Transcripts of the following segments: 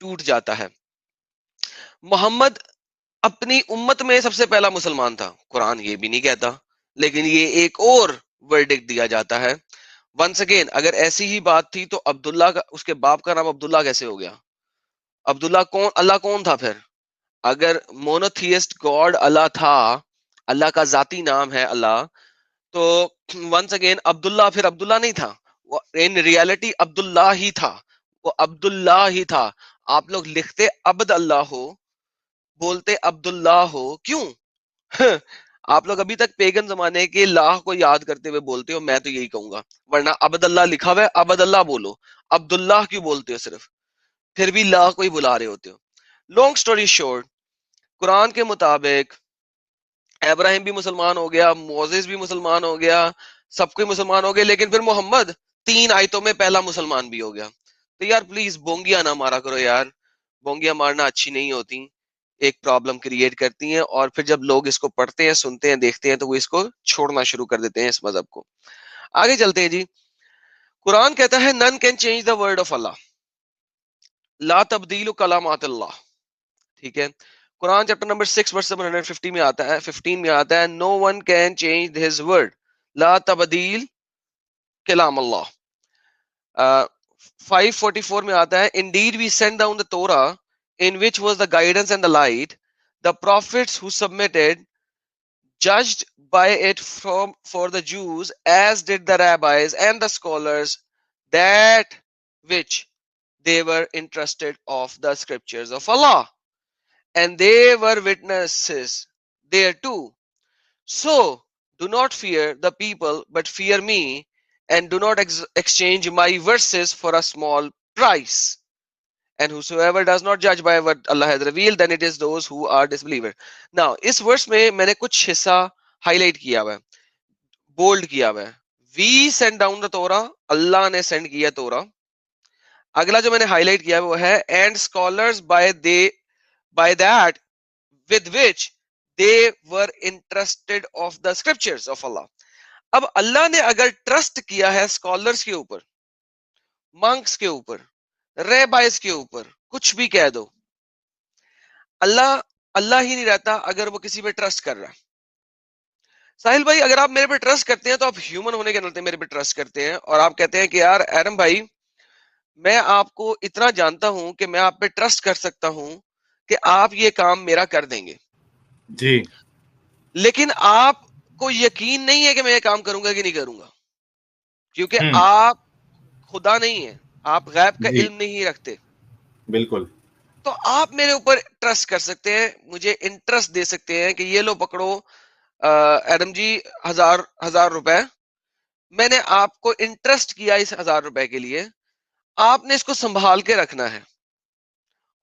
ٹوٹ جاتا ہے. محمد اپنی امت میں سب سے پہلا مسلمان تھا، قرآن یہ بھی نہیں کہتا، لیکن یہ ایک اور ورڈکٹ دیا جاتا ہے. ونس اگین اگر ایسی ہی بات تھی تو عبداللہ کا، اس کے باپ کا نام عبداللہ کیسے ہو گیا؟ عبداللہ کون، اللہ کون تھا پھر؟ اگر مونوتھیسٹ گاڈ اللہ تھا، اللہ کا ذاتی نام ہے اللہ، تو ونس اگین عبداللہ پھر عبداللہ نہیں تھا، وہ ان ریالٹی عبداللہ ہی تھا، وہ عبداللہ ہی تھا. آپ لوگ لکھتے عبد اللہ ہو، بولتے عبداللہ ہو، کیوں؟ آپ لوگ ابھی تک پیگن زمانے کے لاہ کو یاد کرتے ہوئے بولتے ہو. میں تو یہی کہوں گا، ورنہ عبد اللہ لکھا ہوا ہے، عبد اللہ بولو، عبداللہ کیوں بولتے ہو صرف؟ پھر بھی لاہ کو ہی بلا رہے ہوتے ہو. لانگ سٹوری شورٹ، قرآن کے مطابق ابراہیم بھی مسلمان ہو گیا، موزیز بھی مسلمان ہو گیا، سب کوئی مسلمان ہو گئے، لیکن پھر محمد 3 آیتوں میں پہلا مسلمان بھی ہو گیا. تو یار پلیز بونگیاں نہ مارا کرو یار، بونگیاں مارنا اچھی نہیں ہوتی، ایک پرابلم کریٹ کرتی ہیں، اور پھر جب لوگ اس کو پڑھتے ہیں، سنتے ہیں، دیکھتے ہیں، تو وہ اس کو چھوڑنا شروع کر دیتے ہیں اس مذہب کو. آگے چلتے ہیں جی. قرآن کہتا ہے none can change the word of Allah، لا تبدیل کلامات اللہ. ٹھیک ہے، قرآن چیپٹر نمبر 6 ورس 150 میں آتا ہے، 15 میں آتا ہے no one can change his word، لا تبدیل کلام اللہ. 544 میں آتا ہے indeed we sent down the Torah in which was the guidance and the light, the prophets who submitted judged by it for the Jews as did the rabbis and the scholars that which they were interested of the scriptures of Allah, and they were witnesses thereto. So do not fear the people, but fear me, and do not exchange my verses for a small price. And whosoever does not judge by what Allah has revealed, then it is those who are disbelievers. Now اس ورس میں میں نے کچھ حصہ high light کیا ہوا ہے، bold کیا ہوا ہے. وی سینڈ ڈاؤن دا تورا، اللہ نے سینڈ کیا تورا. اگلا جو میں نے ہائی لائٹ کیا وہ ہے and scholars by that with which they were interested of the scriptures of Allah. اب اللہ نے اگر ٹرسٹ کیا ہے اسکالرز کے اوپر، منکس کے اوپر، ریبائز کے اوپر، کچھ بھی کہہ دو، اللہ اللہ ہی نہیں رہتا اگر وہ کسی پہ ٹرسٹ کر رہا ہے. ساحل بھائی اگر آپ میرے پہ ٹرسٹ کرتے ہیں تو آپ ہیومن ہونے کے ناطے میرے پہ ٹرسٹ کرتے ہیں، اور آپ کہتے ہیں کہ یار ایرم بھائی میں آپ کو اتنا جانتا ہوں کہ میں آپ پہ ٹرسٹ کر سکتا ہوں کہ آپ یہ کام میرا کر دیں گے جی، لیکن آپ کو یقین نہیں ہے کہ میں یہ کام کروں گا کہ نہیں کروں گا، کیونکہ ہوں، آپ خدا نہیں ہیں، آپ غیب کا جی علم نہیں رکھتے. بالکل. تو آپ میرے اوپر ٹرسٹ کر سکتے ہیں، مجھے انٹرسٹ دے سکتے ہیں کہ یہ لو پکڑو ایڈم جی 1000 روپے، میں نے آپ کو انٹرسٹ کیا اس 1000 روپے کے لیے، آپ نے اس کو سنبھال کے رکھنا ہے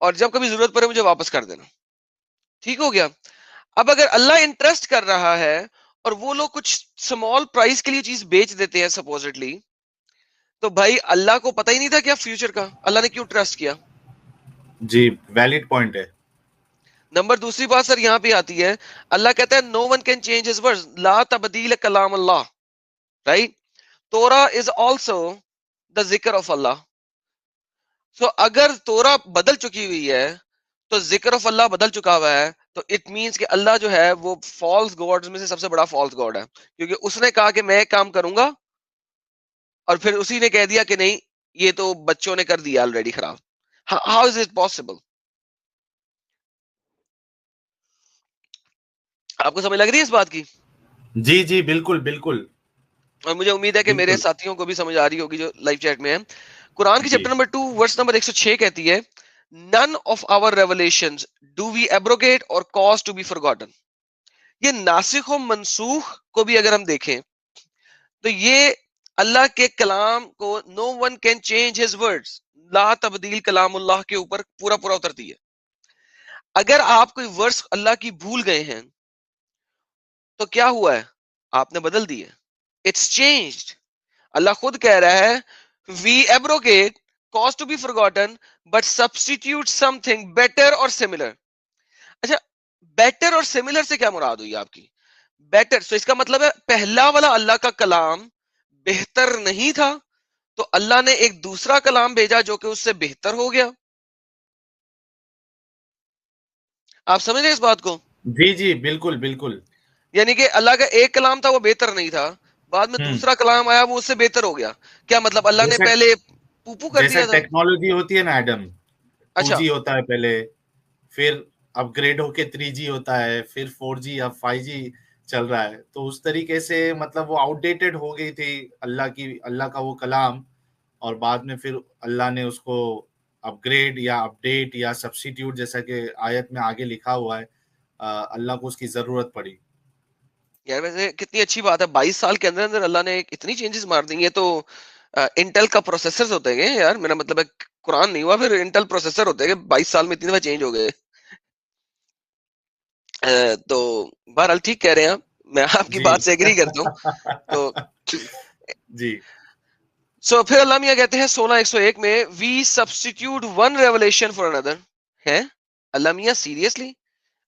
اور جب کبھی ضرورت پڑے مجھے واپس کر دینا. ٹھیک ہو گیا؟ اب اگر اللہ انٹرسٹ کر رہا ہے اور وہ لوگ کچھ سمال پرائز کے لیے چیز بیچ دیتے ہیں سپوزٹلی، تو بھائی اللہ کو پتہ ہی نہیں تھا کیا فیوچر کا، اللہ نے کیوں ٹرسٹ کیا؟ جی ویلڈ پوائنٹ ہے. نمبر دوسری بات سر یہاں پہ آتی ہے، اللہ کہتا ہے no one can change his words, لا تبدیل کلام اللہ، right? Torah is also the ذکر آف اللہ. سو اگر تورا بدل چکی ہوئی ہے تو ذکر آف اللہ بدل چکا ہوا ہے، تو اٹ مینس کہ اللہ جو ہے وہ فالس گاڈز میں سے سب سے بڑا فالس گاڈ ہے، کیونکہ اس نے کہا کہ میں ایک کام کروں گا اور پھر اسی نے کہہ دیا کہ نہیں یہ تو بچوں نے کر دیا آلریڈی خراب. How is it possible? آپ کو سمجھ لگ رہی ہے اس بات کی؟ جی جی بالکل بالکل اور مجھے امید ہے کہ میرے بالکل. ساتھیوں کو بھی سمجھ آ رہی ہوگی جو لائیو چیٹ میں ہیں. قرآن کی جی چیپٹر نمبر 2 ورس نمبر 106 کہتی ہے none of our revelations do we abrogate or cause to be forgotten. یہ ناسخ و منسوخ کو بھی اگر ہم دیکھیں تو یہ اللہ کے کلام کو no one can change his words، لا تبدیل کلام اللہ کے اوپر پورا پورا اترتی ہے. اگر آپ کوئی ورس اللہ کی بھول گئے ہیں تو کیا ہوا ہے؟ آپ نے بدل دی ہے، اٹس چینجڈ. اللہ خود کہہ رہا ہے we abrogate cause to be forgotten but substitute something better or similar. اچھا بیٹر اور سملر سے کیا مراد ہوئی آپ کی؟ بیٹر سو اس کا مطلب ہے پہلا والا اللہ کا کلام بہتر نہیں تھا تو اللہ نے ایک دوسرا کلام بھیجا جو کہ اس سے بہتر ہو گیا. آپ سمجھ رہے ہیں اس بات کو؟ جی جی بالکل بالکل. یعنی کہ اللہ کا ایک کلام تھا وہ بہتر نہیں تھا، بعد میں ہوں دوسرا کلام آیا وہ اس سے بہتر ہو گیا. کیا مطلب اللہ نے جیسے پہلے پوپو کر جیسے دیا تھا؟ ٹیکنالوجی ہوتی ہے نا ایڈم, ٹو اچھا جی ہوتا ہے پہلے, پھر اپ گریڈ ہو کے 3G ہوتا ہے, پھر 4G اب 5G چل رہا ہے. تو اس طریقے سے مطلب وہ آؤٹ ڈیٹڈ ہو گئی تھی اللہ کا وہ کلام, اور بعد میں پھر اللہ نے اس کو اپ گریڈ یا اپ ڈیٹ یا سبسٹیٹیوٹ, جیسا کہ آیت میں آگے لکھا ہوا ہے, اللہ کو اس کی ضرورت پڑی. یار ویسے کتنی اچھی بات ہے، 22 سال کے اندر اندر اللہ نے اتنی چینجز مار دی ہیں. تو انٹل کا پروسیسر ہوتے ہیں یار، میرا مطلب ہے قرآن نہیں ہوا، پھر انٹل پروسیسر ہوتے ہیں کہ 22 سال میں اتنی دفعہ چینج ہو گئے. تو بہرحال ٹھیک کہہ رہے ہیں آپ، میں آپ کی جی بات سے ایگری کرتا ہوں. تو جی سو پھر اللہ میاں کہتے ہیں 16:101 میں وی سبسٹیٹیوٹ ون ریولیشن فار اندر. ہے اللہ میاں سیریسلی؟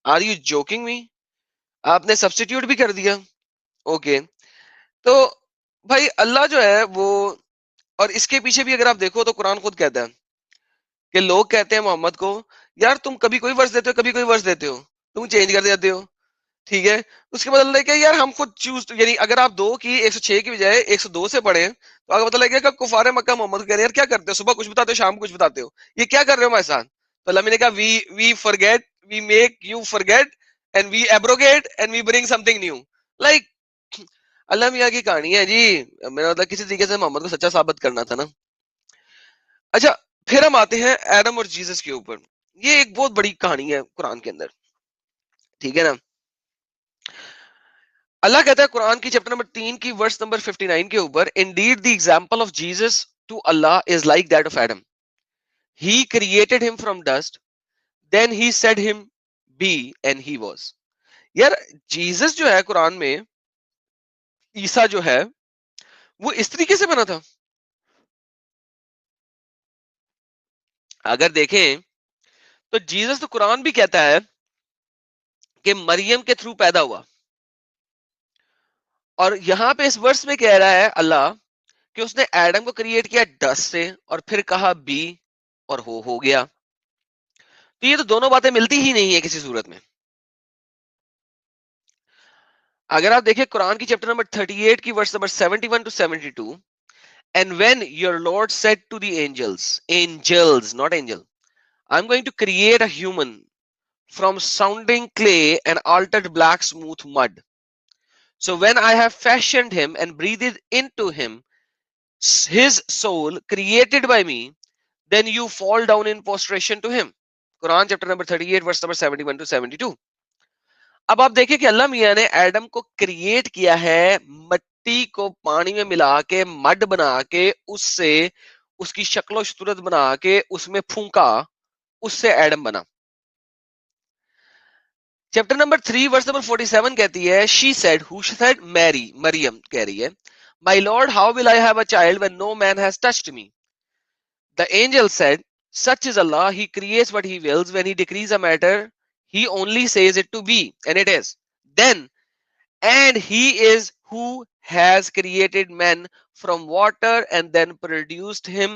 آر یو جوکنگ می؟ آپ نے سبسٹیٹیوٹ بھی کر دیا. اوکے تو بھائی اللہ جو ہے وہ، اور اس کے پیچھے بھی اگر آپ دیکھو تو قرآن خود کہتا ہے کہ لوگ کہتے ہیں محمد کو یار تم کبھی کوئی ورس دیتے ہو کبھی کوئی ورس دیتے ہو، تم چینج کر دیتے ہو. ٹھیک ہے، اس کے بدلے کہ یار ہم خود چوز، یعنی اگر آپ 2 کی 106 کی بجائے 102 سے پڑھیں تو آپ کو پتہ لگے گا کہ کفار مکہ محمد کو کہہ رہے ہیں یار کیا کرتے ہو، صبح کچھ بتاتے ہو شام کو کچھ بتاتے ہو، یہ کیا کر رہے ہو ہمارے ساتھ. تو اللہ نے کہا we forget, we make you forget and we abrogate and we bring something new. Like اللہ میاں کی کہانی ہے جی، میرا مطلب کسی طریقے سے محمد کو سچا ثابت کرنا تھا نا. اچھا پھر ہم آتے ہیں ایڈم اور جیسس کے اوپر. یہ ایک بہت بڑی کہانی ہے قرآن کے اندر، ٹھیک ہے نا. اللہ کہتا ہے قرآن کی چیپٹر نمبر 3 کی ورس نمبر 59 کے اوپر indeed the example of Jesus to اللہ is like that of Adam. He created him from dust then he said him be and he was. یار جیسس جو ہے قرآن میں، عیسیٰ جو ہے وہ اس طریقے سے بنا تھا. اگر دیکھیں تو جیسس تو قرآن بھی کہتا ہے کہ مریم کے تھرو پیدا ہوا، اور یہاں پہ اس ورس میں کہہ رہا ہے اللہ کہ اس نے ایڈم کو کریٹ کیا ڈسٹ سے اور پھر کہا بی اور ہو گیا. تو یہ تو دونوں باتیں ملتی ہی نہیں ہے کسی صورت میں. اگر آپ دیکھیں قرآن کی چیپٹر نمبر 38 کی ورس number 71 to 72, and when your Lord said to the angels, not angel, I'm going to create a human from sounding clay and altered black smooth mud. So when I have fashioned him and breathed into him his soul created by me, then you fall down in prostration to him. Quran chapter number 38 verse number 71 to 72. اب آپ دیکھیں کہ اللہ میاں نے Adam کو create کیا ہے مٹی کو پانی میں ملا کے مڈ بنا کے اس سے اس کی شکل و صورت بنا کے اس میں پھونکا، اس سے ایڈم بنا. چیپٹر نمبر 3 ورس نمبر 47 کہتی ہے she said, who said Mary, مریم کہہ رہی ہے my lord how will I have a child when no man has touched me. The angel said, such is Allah, he creates what he wills, when he decrees a matter he only says it to be and it is. Then and he is who has created man from water and then produced him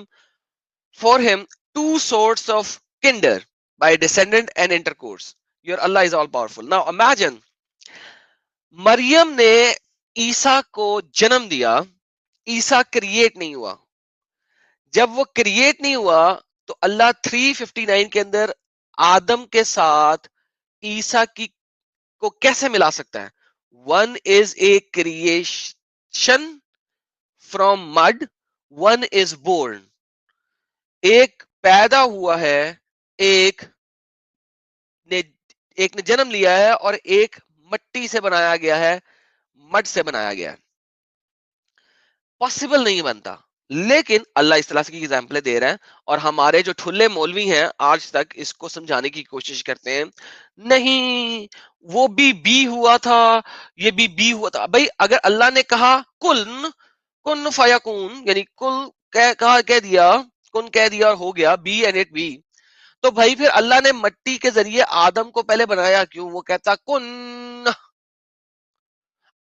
for him two sorts of kinder by descendant and intercourse. Your Allah is all powerful. Now imagine مریم نے عیسیٰ کو جنم دیا، عیسیٰ create نہیں ہوا. جب وہ create نہیں ہوا تو اللہ 359 کے اندر آدم کے ساتھ عیسیٰ کی کو کیسے ملا سکتا ہے؟ One is a creation from mid, one is born. ایک پیدا ہوا ہے، ایک نے جنم لیا ہے، اور ایک مٹی سے بنایا گیا ہے، مڈ سے بنایا گیا ہے. پاسبل نہیں بنتا، لیکن اللہ اس طرح کی ایگزامپلیں دے رہا ہے. اور ہمارے جو ٹھلے مولوی ہیں آج تک اس کو سمجھانے کی کوشش کرتے ہیں نہیں وہ بھی بی ہوا تھا، یہ بھی بی ہوا تھا. بھائی اگر اللہ نے کہا کن فیکون، یعنی کہہ دیا کن کہہ دیا اور ہو گیا بی اینڈ اٹ بی، تو بھائی پھر اللہ نے مٹی کے ذریعے آدم کو پہلے بنایا کیوں؟ وہ کہتا کن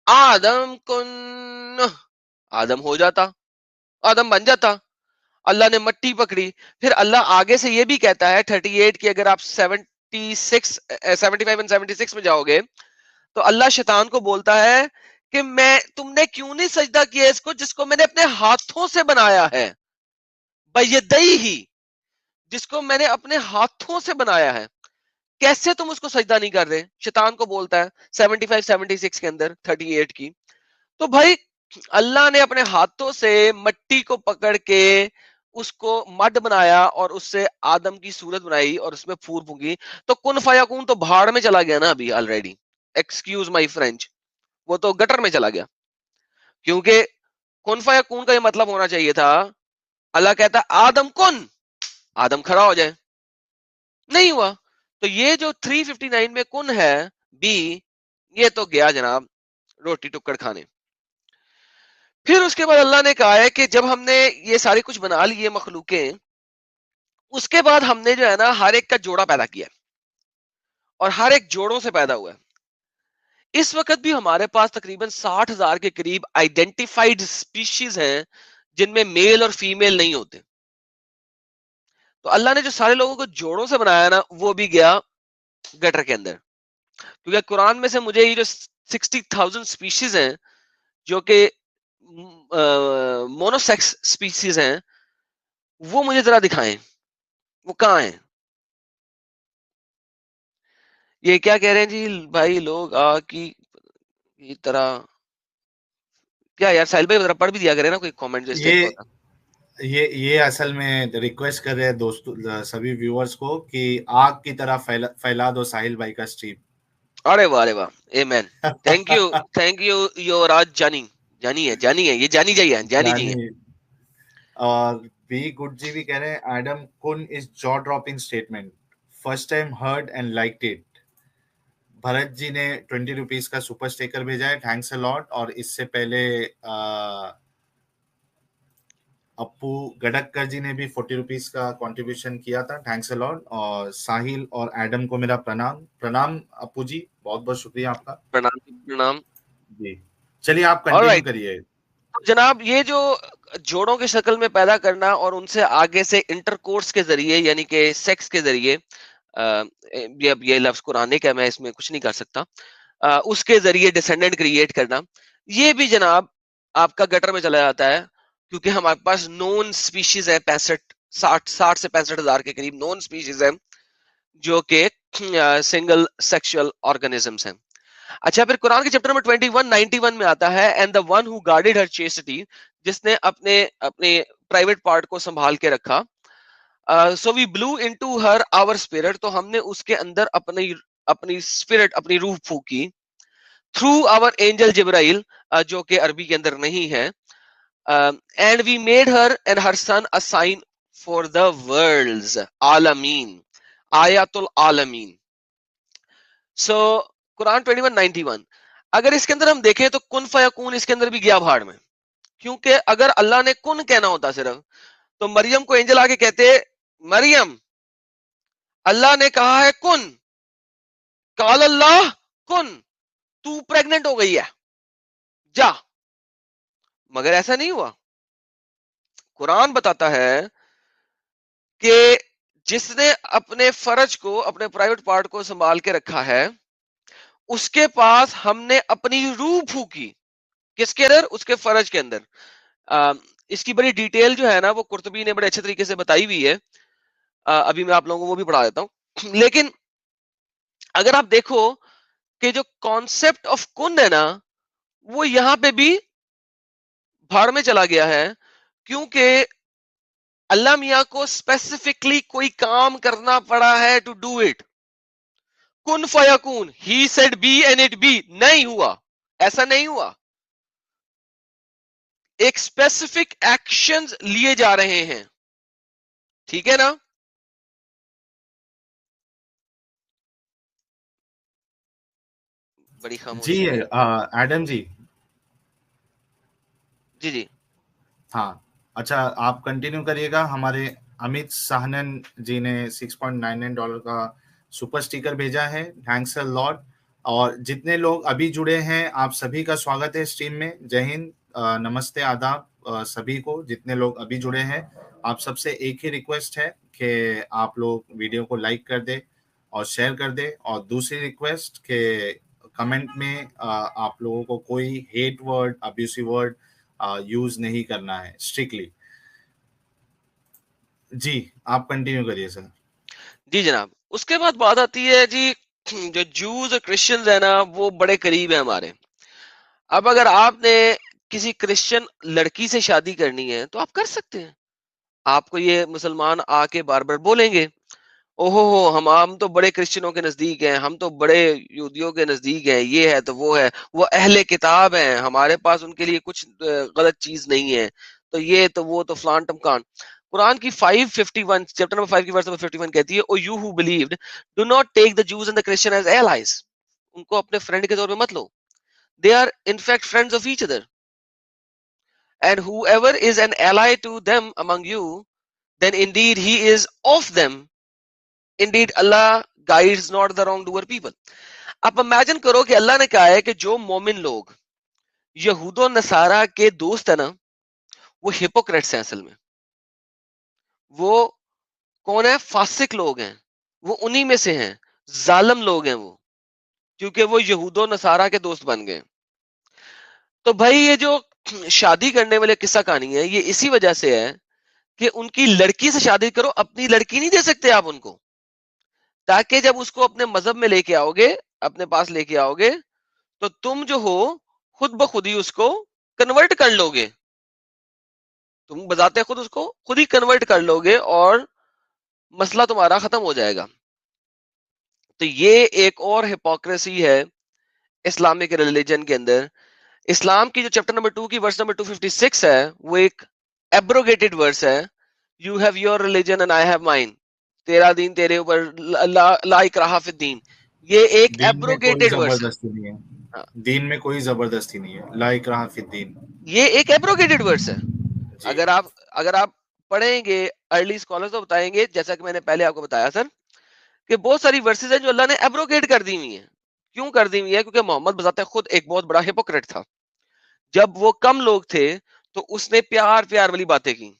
آدم، کن آدم ہو جاتا، آدم بن جاتا. اللہ نے مٹی پکڑی. پھر اللہ آگے سے یہ بھی کہتا ہے 38 کی اگر آپ 75 and 76 میں جاؤ گے تو اللہ شیطان کو بولتا ہے کہ تم نے کیوں نہیں سجدہ کیا اس کو جس کو میں نے اپنے ہاتھوں سے بنایا ہے، بیدئی ہی، جس کو میں نے اپنے ہاتھوں سے بنایا ہے، کیسے تم اس کو سجدہ نہیں کر رہے؟ شیطان کو بولتا ہے 75 76 کے اندر 38 کی. تو بھائی اللہ نے اپنے ہاتھوں سے مٹی کو پکڑ کے اس کو مڈ بنایا اور اس سے آدم کی صورت بنائی اور اس میں پھور پھونکی، تو کن فیکون تو بھاڑ میں چلا گیا نا ابھی آلریڈی. ایکسکیوز مائی فرینچ، وہ تو گٹر میں چلا گیا. کیونکہ کن فیکون کا یہ مطلب ہونا چاہیے تھا اللہ کہتا آدم کن، آدم کھڑا ہو جائے، نہیں ہوا. تو یہ جو 359 میں کن ہے بی، یہ تو گیا جناب روٹی ٹکڑ کھانے. پھر اس کے بعد اللہ نے کہا ہے کہ جب ہم نے یہ ساری کچھ بنا لی مخلوقیں، اس کے بعد ہم نے جو ہے نا ہر ایک کا جوڑا پیدا کیا اور ہر ایک جوڑوں سے پیدا ہوا ہے. اس وقت بھی ہمارے پاس تقریباً 60,000 کے قریب آئیڈینٹیفائڈ اسپیشیز ہیں جن میں میل اور فیمیل نہیں ہوتے. تو اللہ نے جو سارے لوگوں کو جوڑوں سے بنایا نا وہ بھی گیا گٹر کے اندر. کیونکہ قرآن میں سے مجھے یہ جو 60,000 اسپیشیز ہیں جو کہ مونوسیکس اسپیسیز ہیں وہ مجھے ذرا دکھائیں، وہ کہاں ہیں؟ یہ کیا کہہ رہے ہیں جی بھائی لوگ کی طرح کیا یار؟ ساحل بھائی ذرا پڑھ بھی دیا کرے نا کوئی کامنٹ جو اس ٹائپ کا ہوتا. یہ اصل میں ریکویسٹ کر رہے ہیں دوستوں سبھی ویورز کو کہ آگ کی طرح پھیلا دو ساحل بھائی کا اسٹریم. ارے واہ آمین. تھینک یو یوراج جانی ہے یہ جانی جی ہے. اور بی گڈ جی بھی کہہ رہے ہیں ایڈم کن از جا dropping statement, first time heard and liked it. Bharat ji نے 20 روپیز کا سپر اسٹیکر بھیجا ہے، تھینکس اے لاٹ. اور اس سے پہلے اپو گڈکر جی نے بھی 40 روپیز کا کنٹریبیوشن کیا تھا، تھینکس اے لاٹ. اور ساحل اور ایڈم کو میرا پرنام اپو جی، بہت بہت شکریہ آپ کا. پرنام جی چلیے آپ کنٹینیو کریے. جناب یہ جو جوڑوں کی شکل میں پیدا کرنا اور ان سے آگے سے انٹرکورس کے ذریعے یعنی کہ سیکس کے ذریعے، یہ لفظ قرآنک ہے میں اس میں کچھ نہیں کر سکتا، اس کے ذریعے ڈسینڈنٹ کریٹ کرنا، یہ بھی جناب آپ کا گٹر میں چلا جاتا ہے. کیونکہ ہمارے پاس نون سپیشیز ہے 60 سے 65,000 کے قریب نون سپیشیز ہیں جو کہ سنگل سیکشل آرگنزمز ہیں. اچھا پھر قرآن کے چیپٹر نمبر 91 میں آتا ہے and the one who guarded her chastity، جس نے اپنے پرائیویٹ پارٹ کو سنبھال کے رکھا. so we blew into her our spirit، تو ہم نے اس کے اندر اپنی اسپرٹ اپنی روح پھونکی through our angel جبرائیل، جو کہ عربی کے اندر نہیں ہے. and we made her and her son a sign for the worlds، عالمین، آیات العالمین. so قرآن 21:91 اگر اس کے اندر ہم دیکھیں تو کن فیکون اس کے اندر بھی گیا بھاڑ میں. کیونکہ اگر اللہ نے کن کہنا ہوتا صرف تو مریم کو اینجل آ کے کہتے مریم اللہ نے کہا ہے کن، قال اللہ کن، تو پریگننٹ ہو گئی ہے جا. مگر ایسا نہیں ہوا. قرآن بتاتا ہے کہ جس نے اپنے فرج کو اپنے پرائیویٹ پارٹ کو سنبھال کے رکھا ہے اس کے پاس ہم نے اپنی روح پھونکی. کس کے اندر؟ اس کے فرج کے اندر. اس کی بڑی ڈیٹیل جو ہے نا وہ قرطبی نے بڑے اچھے طریقے سے بتائی ہوئی ہے، ابھی میں آپ لوگوں کو وہ بھی پڑھا دیتا ہوں. لیکن اگر آپ دیکھو کہ جو کانسیپٹ آف کن ہے نا وہ یہاں پہ بھی بھاڑ میں چلا گیا ہے، کیونکہ اللہ میاں کو اسپیسیفکلی کوئی کام کرنا پڑا ہے ٹو ڈو اٹ. کن فیکون، he said be and it be, نہیں ہوا، ایسا نہیں ہوا. ایک اسپیسیفک ایکشنز لیے جا رہے ہیں، ٹھیک ہے نا. بڑی جی خاموشی ہے ایڈم جی. جی ہاں اچھا آپ کنٹینیو کریے گا. ہمارے امیت سہنن جی نے $6.99 کا سپر اسٹیکر بھیجا ہے، تھینکس اے لاٹ. اور جتنے لوگ ابھی جڑے ہیں آپ سبھی کا سواگت ہے اسٹریم میں. جے ہند، نمستے، آداب سبھی کو جتنے لوگ ابھی جڑے ہیں. آپ سب سے ایک ہی ریکویسٹ ہے کہ آپ لوگ ویڈیو کو لائک کر دیں اور شیئر کر دیں. اور دوسری ریکویسٹ کہ کمنٹ میں آپ لوگوں کو کوئی hate word abusive word use نہیں کرنا ہے اسٹرکٹلی. جی آپ کنٹینیو کریے سر. جی جناب. اس کے بعد بات آتی ہے جی جو جوز اور کرسچنز ہیں نا وہ بڑے قریب ہیں ہمارے. اب اگر آپ نے کسی کرسچن لڑکی سے شادی کرنی ہے تو آپ کر سکتے ہیں. آپ کو یہ مسلمان آ کے بار بار بولیں گے اوہو ہو ہم تو بڑے کرسچنوں کے نزدیک ہیں, ہم تو بڑے یہودیوں کے نزدیک ہیں, یہ ہے تو وہ ہے, وہ اہل کتاب ہیں, ہمارے پاس ان کے لیے کچھ غلط چیز نہیں ہے, تو یہ تو وہ تو فلان ٹمکان. قرآن کی 551 چیپٹر نمبر 5 کی ورس نمبر 51 کہتی ہے O you who believed do not take the Jews and the Christian as allies. ان کو اپنے فرینڈ کے طور پہ مت لو. They are in fact friends of each other. And whoever is an ally to them among you, then indeed he is of them. Indeed Allah guides not the wrongdoer people. آپ imagine کرو کہ اللہ نے کہا ہے کہ جو مومن لوگ یہود و نصارہ کے دوست ہیں نا وہ ہپوکریٹس ہیں. اصل میں وہ کون ہے؟ فاسق لوگ ہیں, وہ انہی میں سے ہیں, ظالم لوگ ہیں وہ, کیونکہ وہ یہود و نصارہ کے دوست بن گئے. تو بھائی یہ جو شادی کرنے والے قصہ کہانی ہے یہ اسی وجہ سے ہے کہ ان کی لڑکی سے شادی کرو, اپنی لڑکی نہیں دے سکتے آپ ان کو, تاکہ جب اس کو اپنے مذہب میں لے کے آؤ گے, اپنے پاس لے کے آؤ گے, تو تم جو ہو خود بخود ہی اس کو کنورٹ کر لو گے. تم بذات خود اس کو خود ہی کنورٹ کر لو گے اور مسئلہ تمہارا ختم ہو جائے گا. تو یہ ایک اور ہپوکریسی ہے اسلامک ریلیجن کے اندر. اسلام کی جو چیپٹر نمبر 2 کی ورس نمبر 256 ہے وہ ایک ایبروگیٹڈ ورس ہے. You have your religion and I have mine. تیرا دین تیرے اوپر, لا اکراہ فی الدین. یہ ایک دین میں کوئی ایبروگیٹڈ ورس ہے. زبردستی نہیں ہے, دین میں کوئی زبردستی نہیں ہے, لا اکراہ فی الدین. یہ ایک ایبروگیٹڈ ورس ہے. جی اگر آپ پڑھیں گے ارلی اسکالرز تو بتائیں گے, جیسا کہ میں نے پہلے آپ کو بتایا سر, کہ بہت ساری ورسز ہیں جو اللہ نے ایبروگیٹ کر دی ہوئی ہیں. کیوں کر دی ہوئی ہے؟ کیونکہ محمد بذات خود ایک بہت بڑا ہپوکریٹ تھا. جب وہ کم لوگ تھے تو اس نے پیار پیار والی باتیں کی,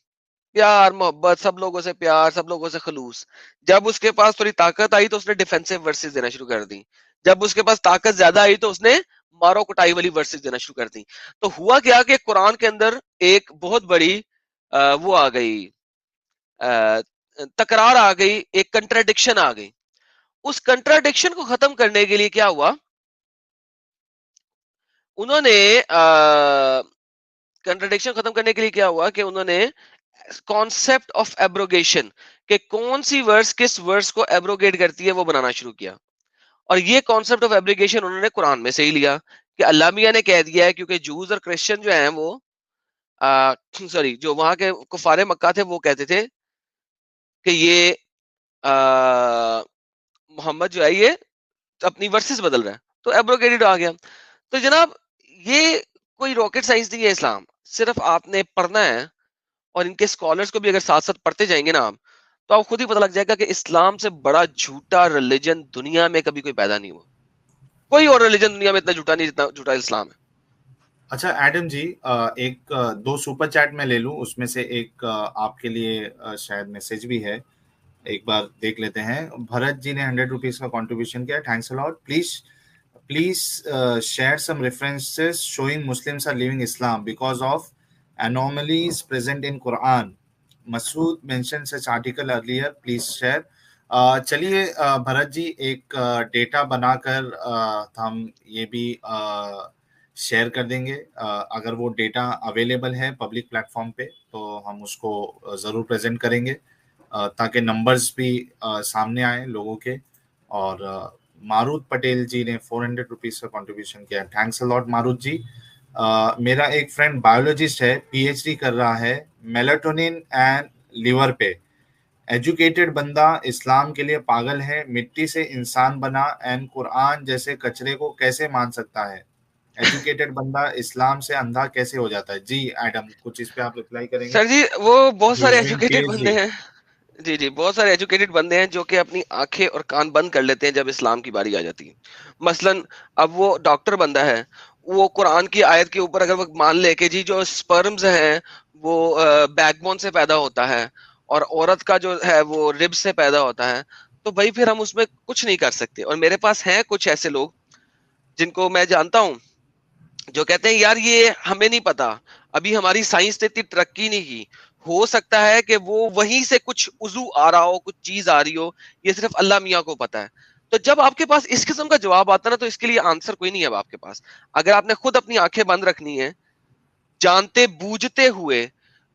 پیار محبت, سب لوگوں سے پیار, سب لوگوں سے خلوص. جب اس کے پاس تھوڑی طاقت آئی تو اس نے ڈیفینسو ورسز دینا شروع کر دی. جب اس کے پاس طاقت زیادہ آئی تو اس نے مارو کٹائی والی ورسز دینا شروع کر دی. تو ہوا کیا کہ قرآن کے اندر ایک بہت بڑی وہ آ گئی, تکرار آ گئی, ایک کنٹراڈکشن آ گئی. اس کنٹراڈکشن کو ختم کرنے کے لیے کیا ہوا, انہوں نے کنٹراڈکشن ختم کرنے کے لیے کیا ہوا کہ انہوں نے کانسیپٹ آف ایبروگیشن, کہ کون سی ورس کس ورس کو ایبروگیٹ کرتی ہے, وہ بنانا شروع کیا. اور یہ کانسیپٹ آف ایبروگیشن انہوں نے قرآن میں سے ہی لیا کہ اللہ میاں نے کہہ دیا ہے, کیونکہ جوز اور کرسچن جو ہیں وہ جو وہاں کے کفار مکہ تھے وہ کہتے تھے کہ یہ محمد جو ہے یہ اپنی ورسز بدل رہا ہے, تو ایبروگیٹڈ آ گیا. تو جناب یہ کوئی راکٹ سائنس نہیں ہے اسلام, صرف آپ نے پڑھنا ہے, اور ان کے اسکالرس کو بھی اگر ساتھ ساتھ پڑھتے جائیں گے نا آپ, تو آپ خود ہی پتہ لگ جائے گا کہ اسلام سے بڑا جھوٹا ریلیجن دنیا میں کبھی کوئی پیدا نہیں ہوا. کوئی اور ریلیجن دنیا میں اتنا جھوٹا نہیں جتنا جھوٹا اسلام ہے. اچھا ایڈم جی, ایک دو سپر چیٹ میں لے لوں, اس میں سے ایک آپ کے لیے شاید میسج بھی ہے, ایک بار دیکھ لیتے ہیں. بھرت جی نے 100 روپیز کا کنٹریبیوشن کیا, thanks allot. Please share some references showing Muslims are leaving Islam because of anomalies present in Quran. Masood mentioned such article earlier. Please share. چلیے بھرت جی ایک ڈیٹا بنا کر ہم یہ بھی شیئر کر دیں گے. اگر وہ ڈیٹا اویلیبل ہے پبلک پلیٹ فارم پہ تو ہم اس کو ضرور پریزنٹ کریں گے, تاکہ نمبرز بھی سامنے آئیں لوگوں کے. اور ماروت پٹیل جی نے 400 روپیز کا کنٹریبیوشن کیا, تھینکس الاٹ ماروت جی. میرا ایک فرینڈ بایولوجسٹ ہے, پی ایچ ڈی کر رہا ہے میلاٹونن اینڈ لیور پہ. ایجوکیٹڈ بندہ اسلام کے لیے پاگل ہے, مٹی سے انسان بنا اینڈ قرآن جیسے کچرے کو کیسے مان سکتا ہے. ایجوکیٹڈ بندہ اسلام سے اندھا کیسے ہو جاتا ہے. جی ایڈم کچھ اس پہ آپ ریپلائی کریں گے. سر جی وہ بہت سارے ایجوکیٹڈ بندے ہیں, جی بہت سارے ایجوکیٹڈ بندے ہیں جو کہ اپنی آنکھیں اور کان بند کر لیتے ہیں جب اسلام کی باری آ جاتی ہے. مثلا اب وہ ڈاکٹر بندہ ہے, وہ قرآن کی آیت کے اوپر اگر وہ مان لے کہ جی جو سپرمز ہیں وہ بیک بون سے پیدا ہوتا ہے اور عورت کا جو ہے وہ رب سے پیدا ہوتا ہے, تو بھائی پھر ہم اس میں کچھ نہیں کر سکتے. اور میرے پاس ہیں کچھ ایسے لوگ جن کو میں جانتا ہوں جو کہتے ہیں یار یہ ہمیں نہیں پتا, ابھی ہماری سائنس نے اتنی ترقی نہیں کی, ہو سکتا ہے کہ وہ وہیں سے کچھ عضو آ رہا ہو, کچھ چیز آ رہی ہو, یہ صرف اللہ میاں کو پتا ہے. تو جب آپ کے پاس اس قسم کا جواب آتا نا تو اس کے لیے آنسر کوئی نہیں ہے اب آپ کے پاس. اگر آپ نے خود اپنی آنکھیں بند رکھنی ہے جانتے بوجھتے ہوئے,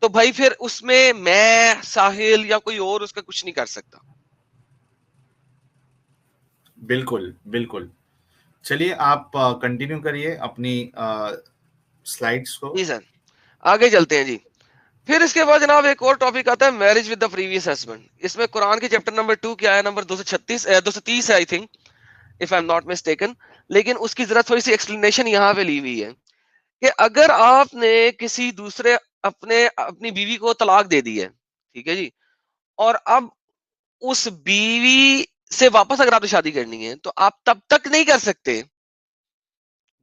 تو بھائی پھر اس میں ساحل یا کوئی اور اس کا کچھ نہیں کر سکتا. بالکل بالکل. چلیے آپ کنٹینیو کریے اپنی سلائیڈز کو. جی سر آگے چلتے ہیں جی. پھر اس کے بعد جناب ایک اور ٹاپک آتا ہے marriage with the previous husband. اس میں قرآن کے چیپٹر نمبر 2 کیا ہے, نمبر 230 ہے I think, if I am not mistaken. لیکن اس کی ذرا تھوڑی سی ایکسپلینیشن یہاں پہ لی ہوئی ہے کہ اگر آپ نے کسی دوسرے اپنی بیوی کو طلاق دے دی ہے, ٹھیک ہے جی, اور اب اس بیوی سے واپس اگر آپ نے شادی کرنی ہے تو آپ تب تک نہیں کر سکتے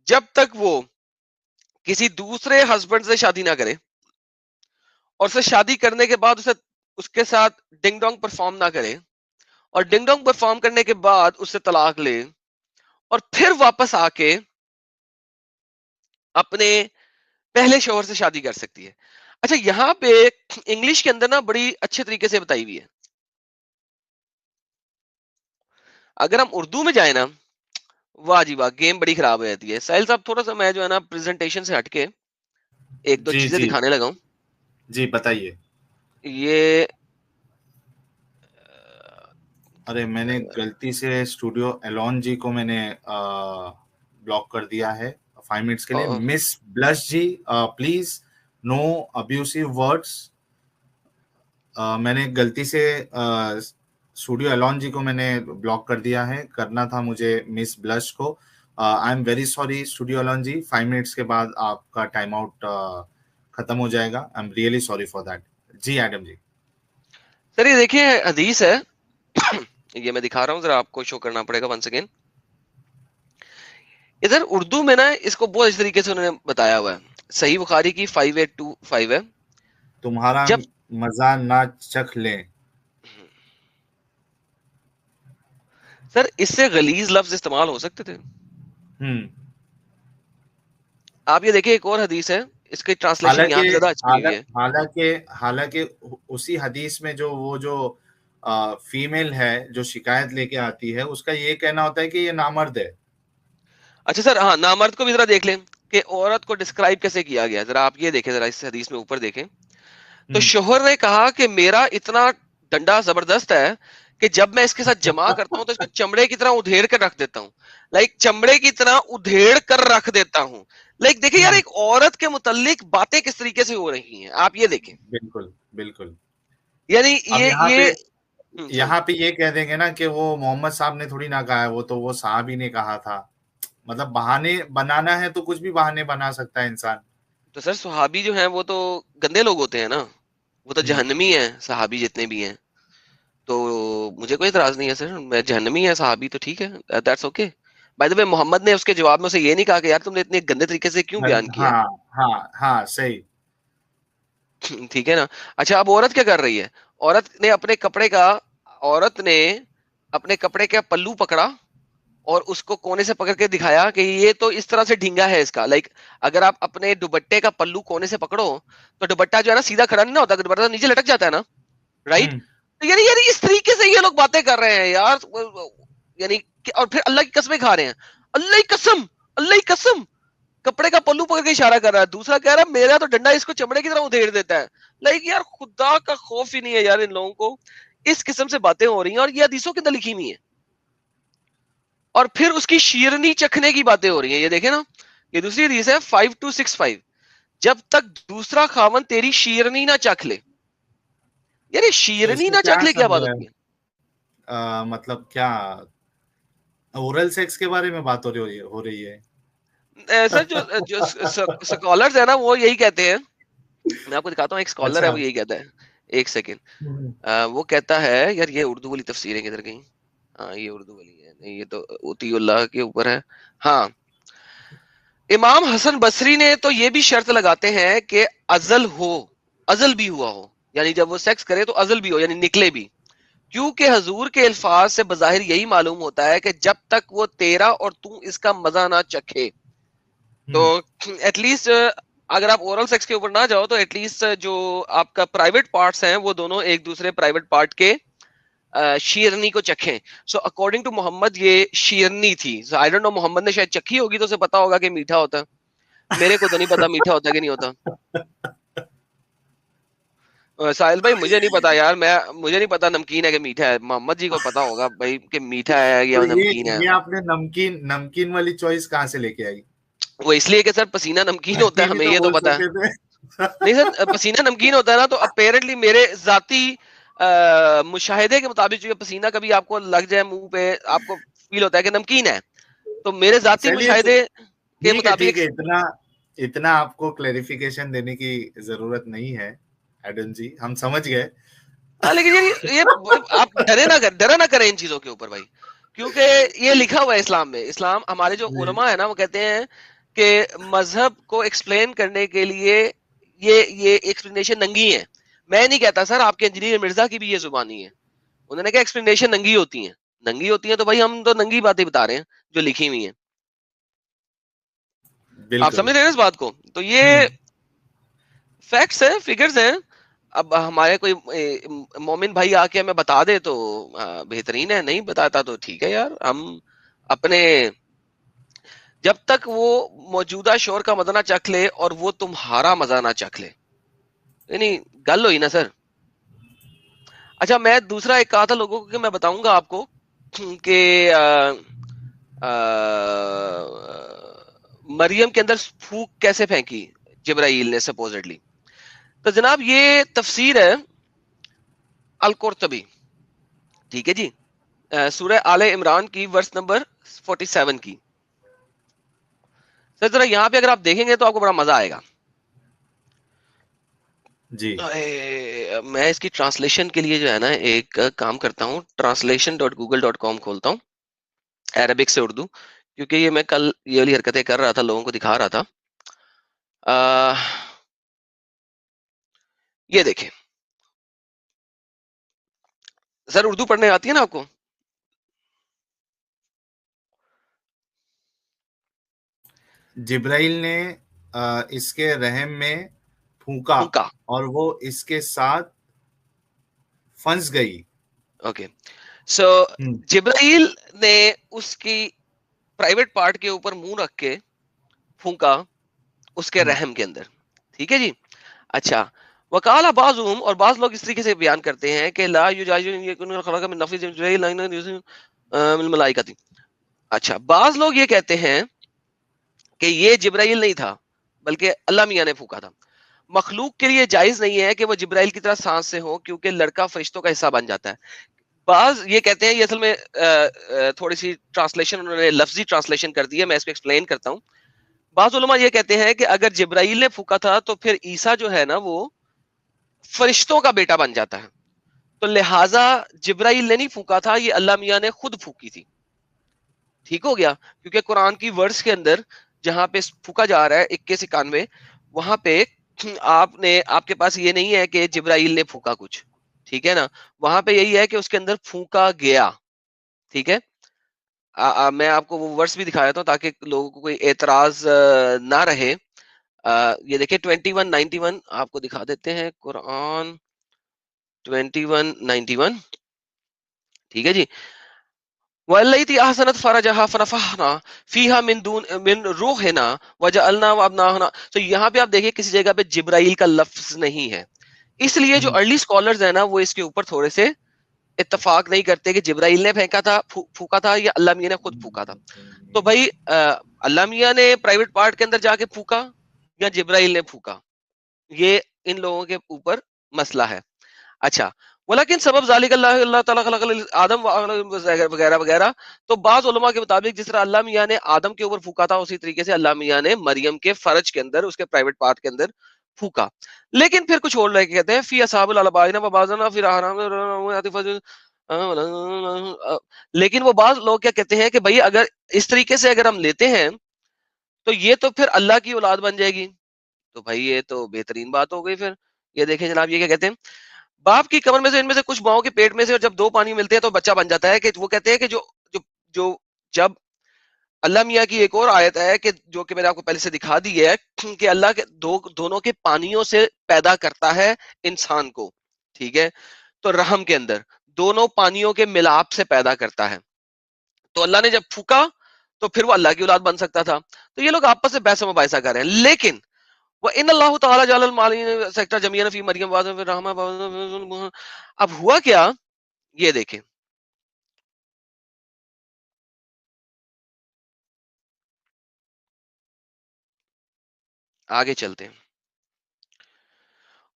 جب تک وہ کسی دوسرے ہسبینڈ سے شادی نہ کرے, اور اسے شادی کرنے کے بعد اس کے ساتھ ڈنگ ڈونگ پرفارم نہ کرے, اور ڈنگ ڈونگ پرفارم کرنے کے بعد اس سے طلاق لے, اور پھر واپس آ کے اپنے پہلے شوہر سے شادی کر سکتی ہے. اچھا یہاں پہ انگلش کے اندر نا بڑی اچھے طریقے سے بتائی ہوئی ہے. اگر ہم اردو میں جائیں نا, واہ جی واہ, گیم بڑی خراب ہو جاتی ہے. ساحل صاحب تھوڑا سا میں جو ہے نا پریزنٹیشن سے ہٹ کے ایک دو جی چیزیں جی دکھانے لگا ہوں. جی بتائیے. یہ ارے میں نے غلطی سے اسٹوڈیو ایلون جی کو میں نے بلاک کر دیا ہے 5 منٹس کے لیے. مس بلش جی پلیز نو ابیوسو ورڈس. میں نے غلطی سے اسٹوڈیو ایلون جی کو میں نے بلاک کر دیا ہے, کرنا تھا مجھے مس بلش کو. I am very sorry studio Elon ji, 5 minutes کے بعد آپ کا ٹائم آؤٹ ختم ہو جائے گا. I am really sorry for that. جی ایڈم جی. سر یہ دیکھیے حدیث ہے, یہ میں دکھا رہا ہوں, ذرا آپ کو شو کرنا پڑے گا ونس اگین. ادھر اردو میں نا اس کو بہت اچھے طریقے سے انہوں نے بتایا ہوا ہے. صحیح بخاری کی 5825 ہے. تمہارا جب مزہ نہ چکھ لیں. سر اس سے غلیظ لفظ استعمال ہو سکتے تھے. آپ یہ دیکھیں ایک اور حدیث ہے, اس کی ٹرانسلیشن یہاں پہ زیادہ اچھی ہوئی ہے. حالانکہ اسی حدیث میں جو فیمیل ہے جو شکایت لے کے آتی ہے, اس کا یہ کہنا ہوتا ہے کہ یہ نامرد ہے. اچھا سر, ہاں نامرد کو بھی ذرا دیکھ لیں کہ عورت کو ڈسکرائب کیسے کیا گیا. ذرا آپ یہ دیکھیں, ذرا اس حدیث میں اوپر دیکھیں تو شوہر نے کہا کہ میرا اتنا ڈنڈا زبردست ہے کہ جب میں اس کے ساتھ جمع کرتا ہوں تو اس کو چمڑے کی طرح ادھیڑ کر رکھ دیتا ہوں. چمڑے کی طرح ادھیڑ کر رکھ دیتا ہوں. دیکھیں یار, ایک عورت کے متعلق باتیں کس طریقے سے ہو رہی ہیں, آپ یہ دیکھیں. بالکل بالکل. یعنی اب یہ یہاں پہ یہ کہہ دیں گے نا کہ وہ محمد صاحب نے تھوڑی نہ کہا ہے, وہ تو وہ صحابی نے کہا تھا. مطلب بہانے بنانا ہے تو کچھ بھی بہانے بنا سکتا ہے انسان. تو سر صحابی جو ہیں وہ تو گندے لوگ ہوتے ہیں نا, وہ تو جہنمی ہیں صحابی جتنے بھی ہیں. تو مجھے کوئی اعتراض نہیں ہے سر, میں جہنمی ہے صحابی تو ٹھیک ہے, دیٹس اوکے. بائی دا وے محمد نے اس کے جواب میں اسے یہ نہیں کہا کہ یار تم نے اتنے گندے طریقے سے کیوں بیان کیا. ہاں صحیح. ٹھیک ہے نا. اچھا اب عورت کیا کر رہی ہے, عورت نے اپنے کپڑے کا پلو پکڑا اور اس کو کونے سے پکڑ کے دکھایا کہ یہ تو اس طرح سے ڈھینگا ہے اس کا. اگر آپ اپنے دوپٹے کا پلو کونے سے پکڑو تو دوپٹہ جو ہے نا سیدھا کھڑا نہیں ہوتا, دوپٹہ نیچے لٹک جاتا ہے نا, رائٹ. یعنی اس طریقے سے یہ لوگ باتیں کر رہے ہیں یار, یعنی اور پھر اللہ کی قسمیں کھا رہے ہیں. اللہ کی قسم کپڑے کا پلو پکڑ کے اشارہ کر رہا ہے. دوسرا کہہ رہا ہے میرا تو ڈنڈا اس کو چمڑے کی طرح ادھیڑ دیتا ہے. یار خدا کا خوف ہی نہیں ہے یار ان لوگوں کو. اس قسم سے باتیں ہو رہی ہیں اور یہ حدیثوں کے اندر لکھی ہوئی ہیں. اور پھر اس کی شیرنی چکھنے کی باتیں ہو رہی ہیں. یہ دیکھیں نا, یہ دوسری حدیث ہے 5265, جب تک دوسرا خاون تیری شیرنی نہ چکھ لے. یعنی شیرنی نہ چکھ لے کیا بات ہوتی ہے, مطلب کیا اورل سیکس کے بارے میں بات ہو رہی ہے. سر جو سکالرز ہیں نا وہ یہی کہتے ہیں, میں آپ کو دکھاتا ہوں, ایک سکالر ہے وہ یہی کہتا ہے. ایک سیکنڈ, وہ کہتا ہے یار یہ اردو والی تفسیریں کدھر گئیں. ہاں یہ اردو والی ہے, نہیں یہ تو اتی اللہ کے اوپر ہے. ہاں امام حسن بصری نے تو یہ بھی شرط لگاتے ہیں کہ ازل بھی ہوا ہو, یعنی جب وہ سیکس کرے تو ازل بھی ہو, یعنی نکلے بھی. کیونکہ حضور کے الفاظ سے بظاہر یہی معلوم ہوتا ہے کہ جب تک وہ تیرا اور تو اس کا مزہ نہ چکھے. تو ایٹ لیسٹ اگر آپ اورل سیکس کے اوپر نہ جاؤ تو ایٹ لیسٹ جو آپ کا پرائیویٹ پارٹس ہیں وہ دونوں ایک دوسرے پرائیویٹ پارٹ کے شیرنی کو چکھیں. سو اکارڈنگ ٹو محمد یہ شیرنی تھی. سو آئی ڈونٹ نو محمد نے شاید چکھی ہوگی تو اسے پتا ہوگا کہ میٹھا ہوتا ہے. میرے کو تو نہیں پتا میٹھا ہوتا ہے کہ نہیں ہوتا. ساحل بھائی مجھے نہیں پتا یار, مجھے نہیں پتا نمکین ہے کہ میٹھا ہے. محمد جی کو پتا ہوگا بھائی کہ میٹھا ہے یا تو نمکین ہے. یہ آپ نے نمکین والی چوائس کہاں سے لے کے آئی؟ وہ اس لیے کہ سر پسینہ نمکین ہوتا ہے, یہ بھی ہمیں تو یہ تو بول پتا ہے. سکتے تھے. نہیں سر پسینہ نمکین ہوتا ہے نا, تو اپیرنٹلی میرے ذاتی مشاہدے کے مطابق جو پسینہ کبھی آپ کو لگ جائے منہ پہ, آپ کو فیل ہوتا ہے کہ نمکین ہے, تو میرے ذاتی چلیے مشاہدے کے ٹھیک مطابق. ہے, اتنا آپ کو کلیریفیکیشن دینے کی ضرورت نہیں ہے ایڈم جی, ہم سمجھ گئے. لیکن یہ آپ ڈرا نہ کریں ان چیزوں کے اوپر بھائی, کیونکہ یہ لکھا ہوا ہے اسلام میں. اسلام ہمارے جو علماء ہے نا وہ کہتے ہیں کہ مذہب کو ایکسپلین کرنے کے لیے یہ ایکسپلینیشن ننگی ہے. میں نہیں کہتا سر, آپ کے انجینئر مرزا کی بھی یہ زبانی ہے. انہوں نے کہا ایکسپلینیشن ننگی ہوتی ہیں. ننگی ہوتی ہیں تو بھائی ہم تو ننگی باتیں بتا رہے ہیں جو لکھی ہوئی ہیں. آپ بالکل سمجھ رہے ہیں اس بات کو؟ تو یہ فیکٹس ہیں, فگرز ہیں. اب ہمارے کوئی مومن بھائی آ کے ہمیں بتا دے تو بہترین ہے, نہیں بتاتا تو ٹھیک ہے یار. ہم اپنے جب تک وہ موجودہ شور کا مزہ نہ چکھ لے اور وہ تمہارا مزہ نہ چکھ لے, یعنی گل ہوئی نا سر. اچھا میں دوسرا ایک کہا تھا لوگوں کو کہ میں بتاؤں گا آپ کو کہ مریم کے اندر پھونک کیسے پھینکی جبرائیل نے سپوزڈلی. تو جناب یہ تفسیر ہے القرطبی, ٹھیک ہے جی, سورہ آل عمران کی ورس نمبر 47 کی. سر ذرا یہاں پہ اگر آپ دیکھیں گے تو آپ کو بڑا مزہ آئے گا. جی. میں اس کی ٹرانسلیشن کے لیے جو ہے نا ایک کام کرتا ہوں, translation.google.com کھولتا ہوں عربک سے اردو, کیونکہ یہ میں کل یہ والی حرکتیں کر رہا تھا, لوگوں کو دکھا رہا تھا. یہ دیکھیں سر, اردو پڑھنے آتی ہے نا آپ کو؟ جبرائیل نے اس کے رحم میں پھونکا اور وہ اس کے ساتھ پھنس گئی. اوکے, سو جبرائیل نے اس کی پرائیویٹ پارٹ کے اوپر منہ رکھ کے پھونکا اس کے رحم کے اندر, ٹھیک ہے جی. اچھا وکالا بعضهم, اور بعض لوگ اس طریقے سے بیان کرتے ہیں کہ لا یجاجن خلق من نفس جبرائیل من الملائکۃ. اچھا بعض لوگ یہ کہتے ہیں کہ یہ جبرائیل نہیں تھا بلکہ اللہ میاں نے پھونکا تھا. مخلوق کے لیے جائز نہیں ہے کہ وہ جبرائیل کی طرح سانس سے ہو, کیونکہ لڑکا فرشتوں کا حصہ بن جاتا ہے. بعض یہ کہتے ہیں, یہ اصل میں تھوڑی سی ٹرانسلیشن انہوں نے لفظی ٹرانسلیشن کر دی ہے, میں اس کو ایکسپلین کرتا ہوں. بعض علماء یہ کہتے ہیں کہ اگر جبرائیل نے پھونکا تھا تو پھر عیسیٰ جو ہے نا وہ فرشتوں کا بیٹا بن جاتا ہے, تو لہٰذا جبرائیل نے نہیں پھونکا تھا, یہ اللہ میاں نے خود پھونکی تھی. ٹھیک ہو گیا, کیونکہ قرآن کی ورس کے اندر جہاں پہ پھونکا جا رہا ہے 2191, وہاں پہ آپ کے پاس یہ نہیں ہے کہ جبرائیل نے پھونکا کچھ, ٹھیک ہے نا, وہاں پہ یہی ہے کہ اس کے اندر پھونکا گیا. ٹھیک ہے, میں آپ کو وہ ورس بھی دکھا دیتا ہوں تاکہ لوگوں کو کوئی اعتراض نہ رہے. یہ دیکھیں 2191 آپ کو دکھا دیتے ہیں, قرآن 2191, ٹھیک ہے جی. وَالَّتِي أَحْسَنَتْ فَرْجَهَا فَنَفَخْنَا فِيهَا مِن رُوحِنَا وَجَعَلْنَا وَأَبْنَاهَا. تو یہاں پہ آپ دیکھیں کسی جگہ پہ جبرائیل کا لفظ نہیں ہے, اس لیے جو ارلی اسکالرز ہیں نا وہ اس کے اوپر تھوڑے سے اتفاق نہیں کرتے کہ جبرائیل نے پھونکا تھا یا اللہ میاں نے خود پھونکا تھا. تو بھائی اللہ میاں نے پرائیویٹ پارٹ کے اندر جا کے پھونکا یا جبرائیل نے پھونکا, یہ ان لوگوں کے اوپر مسئلہ ہے. اچھا ولیکن سبب ذالک اللہ تعالیٰ خلق آدم وغیرہ وغیرہ. تو بعض علماء کے مطابق جس طرح اللہ میاں نے آدم کے اوپر پھونکا تھا, اسی طریقے سے اللہ میاں نے مریم کے فرج کے اندر, اس کے پرائیویٹ پارٹ کے اندر پھونکا. لیکن پھر کچھ اور لوگ کہتے ہیں فی اصحاب الالبائن وبعضنا فی لیکن وہ بعض لوگ کیا کہتے ہیں کہ بھائی اگر اس طریقے سے اگر ہم لیتے ہیں تو یہ تو پھر اللہ کی اولاد بن جائے گی. تو بھائی یہ تو بہترین بات ہو گئی. پھر یہ دیکھیں جناب, یہ کیا کہتے ہیں, باپ کی کمر میں سے ان میں سے کچھ ماؤں کے پیٹ میں سے اور جب دو پانی ملتے ہیں تو بچہ بن جاتا ہے. کہ وہ کہتے ہیں کہ جو جو جو جب اللہ میاں کی ایک اور آیت ہے کہ جو کہ میں نے آپ کو پہلے سے دکھا دی ہے کہ اللہ کے دونوں کے پانیوں سے پیدا کرتا ہے انسان کو, ٹھیک ہے, تو رحم کے اندر دونوں پانیوں کے ملاپ سے پیدا کرتا ہے. تو اللہ نے جب پھونکا تو پھر وہ اللہ کی اولاد بن سکتا تھا. تو یہ لوگ آپس سے بحث و مباحثہ کر رہے ہیں, لیکن وہ ان اللہ تعالیٰ جعل المال سیکٹر جمیعا فی مریم رحمہ. اب ہوا کیا یہ دیکھیں, آگے چلتے ہیں.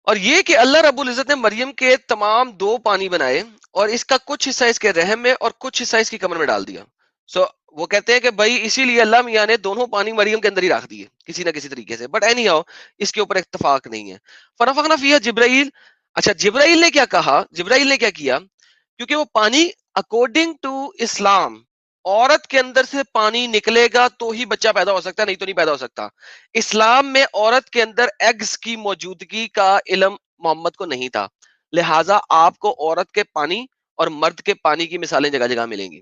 اور یہ کہ اللہ رب العزت نے مریم کے تمام دو پانی بنائے اور اس کا کچھ حصہ اس کے رحم میں اور کچھ حصہ اس کی کمر میں ڈال دیا. سو وہ کہتے ہیں کہ بھائی اسی لیے اللہ میاں نے دونوں پانی مریم کے اندر ہی رکھ دیے کسی نہ کسی طریقے سے, بٹ اینی ہاؤ اس کے اوپر اتفاق نہیں ہے. فنفخنا فیہا جبرائیل. اچھا جبرائیل نے کیا کہا, جبرائیل نے کیا کیا, کیونکہ وہ پانی اکارڈنگ ٹو اسلام عورت کے اندر سے پانی نکلے گا تو ہی بچہ پیدا ہو سکتا ہے, نہیں تو نہیں پیدا ہو سکتا. اسلام میں عورت کے اندر ایگز کی موجودگی کا علم محمد کو نہیں تھا, لہٰذا آپ کو عورت کے پانی اور مرد کے پانی کی مثالیں جگہ جگہ ملیں گی.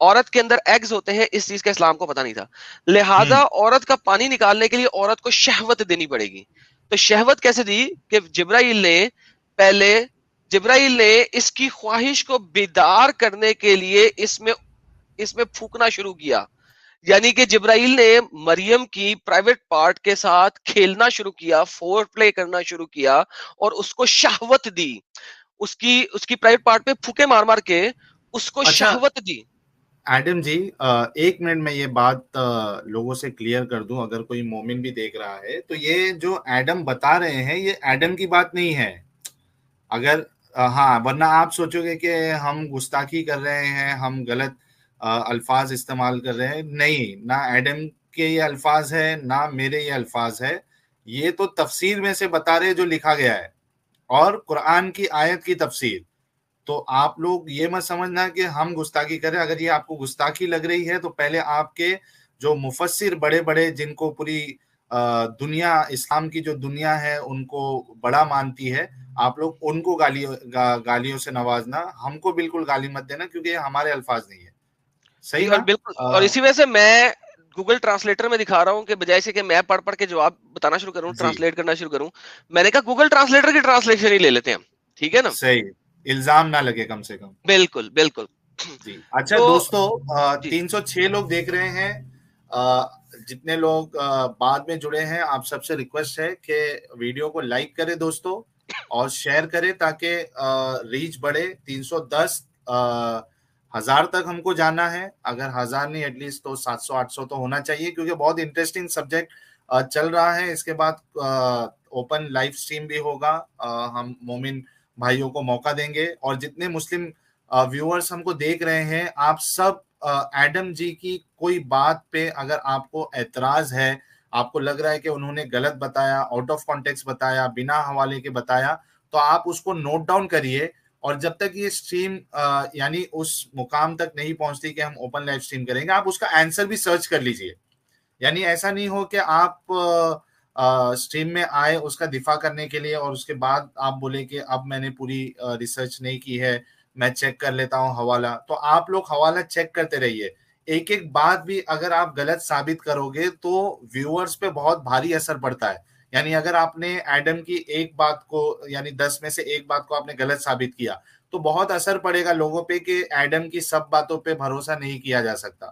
عورت کے اندر ایگز ہوتے ہیں, اس چیز کا اسلام کو پتہ نہیں تھا, لہٰذا عورت کا پانی نکالنے کے لیے عورت کو شہوت دینی پڑے گی. تو شہوت کیسے دی کہ جبرائیل نے اس کی خواہش کو بیدار کرنے کے لیے اس میں پھونکنا شروع کیا. یعنی کہ جبرائیل نے مریم کی پرائیویٹ پارٹ کے ساتھ کھیلنا شروع کیا, فور پلے کرنا شروع کیا اور اس کو شہوت دی, اس کی پرائیویٹ پارٹ پہ پھوکے مار مار کے اس کو شہوت دی. ایڈم جی 1 منٹ میں یہ بات لوگوں سے کلیئر کر دوں, اگر کوئی مومن بھی دیکھ رہا ہے تو یہ جو ایڈم بتا رہے ہیں یہ ایڈم کی بات نہیں ہے. اگر ہاں, ورنہ آپ سوچو گے کہ ہم گستاخی کر رہے ہیں, ہم غلط الفاظ استعمال کر رہے ہیں. نہیں, نہ ایڈم کے یہ الفاظ ہے نہ میرے یہ الفاظ ہے, یہ تو تفسیر میں سے بتا رہے جو لکھا گیا ہے اور قرآن کی آیت کی تفسیر. تو آپ لوگ یہ مت سمجھنا کہ ہم گستاخی کریں. اگر یہ آپ کو گستاخی لگ رہی ہے تو پہلے آپ کے جو مفسر بڑے بڑے جن کو پوری دنیا, اسلام کی جو دنیا ہے ان کو بڑا مانتی ہے, آپ لوگ ان کو گالیوں سے نوازنا, ہم کو بالکل گالی مت دینا کیونکہ یہ ہمارے الفاظ نہیں ہے. صحیح اور نا؟ بالکل, اور اسی وجہ سے میں گوگل ٹرانسلیٹر میں دکھا رہا ہوں کہ بجائے سے کہ میں پڑھ پڑھ کے جواب بتانا شروع کروں, جی ٹرانسلیٹ کرنا شروع کروں, میں نے کہا گوگل ٹرانسلیٹر کی ٹرانسلیشن ہی لے لیتے ہیں, ٹھیک ہے نا. صحیح, الزام نہ لگے کم سے کم. بالکل بالکل. جی اچھا تو دوستو, جی 306 لوگ دیکھ رہے ہیں. جتنے لوگ بعد میں جڑے ہیں آپ سب سے ریکویسٹ ہے کہ ویڈیو کو لائک کرے دوستو اور شیئر کرے تاکہ ریچ بڑھے. 310 1000 تک ہم کو جانا ہے, اگر 1000 نہیں ایٹ لیسٹ تو 700-800 تو ہونا چاہیے, کیونکہ بہت انٹرسٹنگ سبجیکٹ چل رہا ہے. اس کے بعد اوپن لائیو سٹریم بھی ہوگا, ہم مومن بھائیوں کو موقع دیں گے. اور جتنے مسلم ویورز ہم کو دیکھ رہے ہیں, آپ سب ایڈم جی کی کوئی بات پہ اگر آپ کو اعتراض ہے, آپ کو لگ رہا ہے کہ انہوں نے غلط بتایا, آؤٹ آف کانٹیکسٹ بتایا, بنا حوالے کے بتایا, تو آپ اس کو نوٹ ڈاؤن کریے. اور جب تک یہ سٹریم یعنی اس مقام تک نہیں پہنچتی کہ ہم اوپن لائیو سٹریم کریں گے, آپ اس کا آنسر بھی سرچ کر لیجئے. یعنی ایسا نہیں ہو کہ آپ سٹریم میں آئے اس کا دفاع کرنے کے لیے اور اس کے بعد آپ بولے کہ اب میں نے پوری ریسرچ نہیں کی ہے, میں چیک کر لیتا ہوں حوالہ. تو آپ لوگ حوالہ چیک کرتے رہیے. ایک ایک بات بھی اگر آپ غلط ثابت کرو گے تو ویورز پہ بہت بھاری اثر پڑتا ہے. یعنی اگر آپ نے ایڈم کی ایک بات کو, یعنی 10 میں سے ایک بات کو آپ نے غلط ثابت کیا تو بہت اثر پڑے گا لوگوں پہ کہ ایڈم کی سب باتوں پہ بھروسہ نہیں کیا جا سکتا.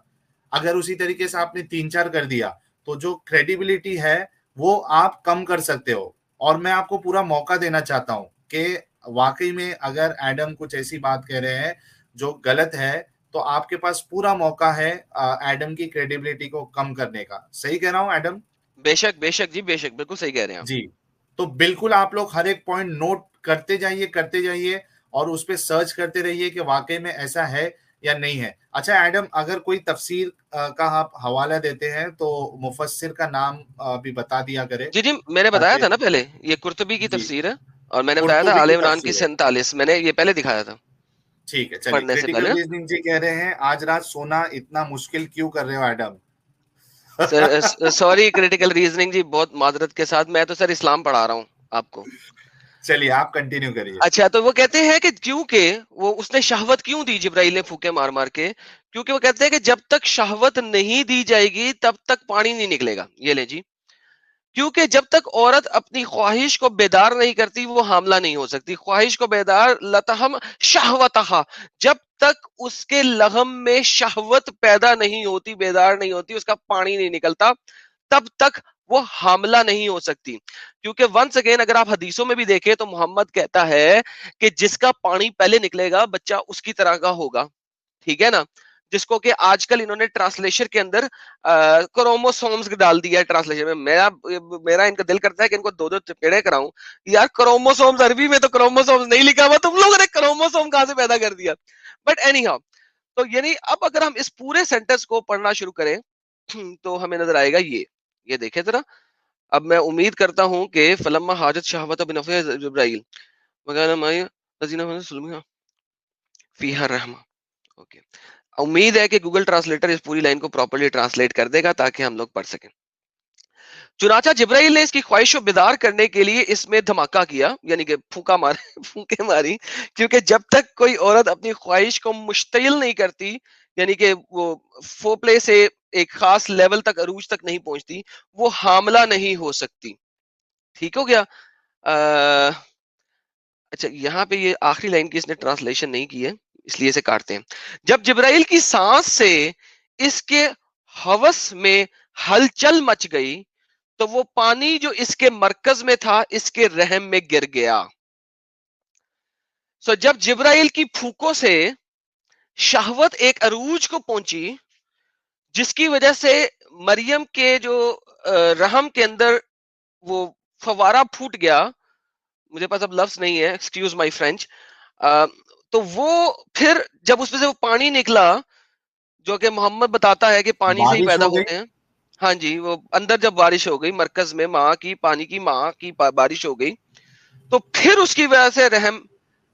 اگر اسی طریقے سے آپ نے 3-4 کر دیا تو جو کریڈیبلٹی ہے وہ آپ کم کر سکتے ہو. اور میں آپ کو پورا موقع دینا چاہتا ہوں کہ واقعی میں اگر ایڈم کچھ ایسی بات کہہ رہے ہیں جو غلط ہے تو آپ کے پاس پورا موقع ہے ایڈم کی کریڈیبلٹی کو کم کرنے کا. صحیح کہہ رہا ہوں ایڈم؟ بے شک بے شک جی, بے شک, بالکل صحیح کہہ رہے ہیں آپ. جی تو بالکل آپ لوگ ہر ایک پوائنٹ نوٹ کرتے جائیے اور اس پہ سرچ کرتے رہیے کہ واقعی میں ایسا ہے یا نہیں ہے. اچھا ایڈم, اگر کوئی تفسیر کا آپ حوالہ دیتے ہیں تو مفسر کا نام بھی بتا دیا کرے. جی میں نے بتایا تھا نا پہلے, یہ قرطبی کی جی تفسیر ہے, اور میں نے بتایا تھا قرطبی آل کی عمران کی تفسیر ہے. 47, میں نے یہ پہلے دکھایا تھا ٹھیک ہے, چلیے. پڑھنے سے کریٹیکل پہلے. ریزننگ جی کہہ رہے ہیں آج رات سونا اتنا مشکل کیوں کر رہے ہو ایڈم؟ سوری کریٹیکل ریزننگ جی, بہت معذرت کے ساتھ, میں تو سر اسلام پڑھا رہا ہوں آپ کو. چلیے آپ کنٹینیو کریے. اچھا تو وہ کہتے ہیں کہ کیونکہ وہ اس نے شہوت کیوں دی جبرائیل نے پھوکے مار مار کے, کیونکہ وہ کہتے ہیں کہ جب تک شہوت نہیں دی جائے گی تب تک پانی نہیں نکلے گا. یہ لیں جی, کیونکہ جب تک عورت اپنی خواہش کو بیدار نہیں کرتی وہ حاملہ نہیں ہو سکتی. خواہش کو بیدار لتہم شہوتہا, جب تک اس کے لغم میں شہوت پیدا نہیں ہوتی, بیدار نہیں ہوتی, اس کا پانی نہیں نکلتا, تب تک وہ حاملہ نہیں ہو سکتی. کیونکہ ونس اگین اگر آپ حدیثوں میں بھی دیکھیں تو محمد کہتا ہے کہ جس کا پانی پہلے نکلے گا بچہ اس کی طرح کا ہوگا. ٹھیک ہے نا, جس کو کہ آج کل انہوں نے ٹرانسلیشن کے اندر کروموسومز ڈال دیا ہے ٹرانسلیشن میں. میرا ان کا دل کرتا ہے کہ ان کو دو دو چپیڑے کراؤں. یار کروموسومز عربی میں تو کروموسومز نہیں لکھا ہوا, تم لوگوں نے کروموسوم کہاں سے پیدا کر دیا. بٹ اینی ہاؤ, تو یعنی اب اگر ہم اس پورے سینٹنس کو پڑھنا شروع کریں تو ہمیں نظر آئے گا یہ دیکھیں ذرا. اب میں امید کرتا ہوں کہ فلما حاجت شہوت بنفع جبرائیل وغیرہ مائی رضینہ سلمیہ فیہا رحمہ. اوکے, امید ہے کہ گوگل ٹرانسلیٹر اس پوری لائن کو پراپرلی ٹرانسلیٹ کر دے گا تاکہ ہم لوگ پڑھ سکیں. چنانچہ جبرائیل نے اس کی خواہش کو بیدار کرنے کے لیے اس میں دھماکہ کیا, یعنی کہ پھونکے ماری, کیونکہ جب تک کوئی عورت اپنی خواہش کو مشتعل نہیں کرتی, یعنی کہ وہ فوپلے سے ایک خاص لیول تک, عروج تک نہیں پہنچتی, وہ حاملہ نہیں ہو سکتی. ٹھیک ہو گیا. اچھا یہاں پہ یہ آخری لائن کی اس نے ٹرانسلیشن نہیں کی ہے, اس لیے اسے کاٹتے ہیں. جب جبرائیل کی سانس سے اس کے ہوس میں ہلچل مچ گئی تو وہ پانی جو اس کے مرکز میں تھا اس کے رحم میں گر گیا. سو جب جبرائیل کی پھوکوں سے شہوت ایک عروج کو پہنچی, جس کی وجہ سے مریم کے جو رحم کے اندر وہ فوارہ پھوٹ گیا, مجھے پاس اب لفظ نہیں ہے, ایکسکیوز مائی فرینچ, تو وہ پھر جب اس میں سے وہ پانی نکلا جو کہ محمد بتاتا ہے کہ پانی سے ہی بارش پیدا ہو گئی. ہوتے ہیں. ہاں جی, وہ اندر جب بارش ہو گئی مرکز میں پانی کی ماں کی بارش ہو گئی تو پھر اس کی وجہ سے رحم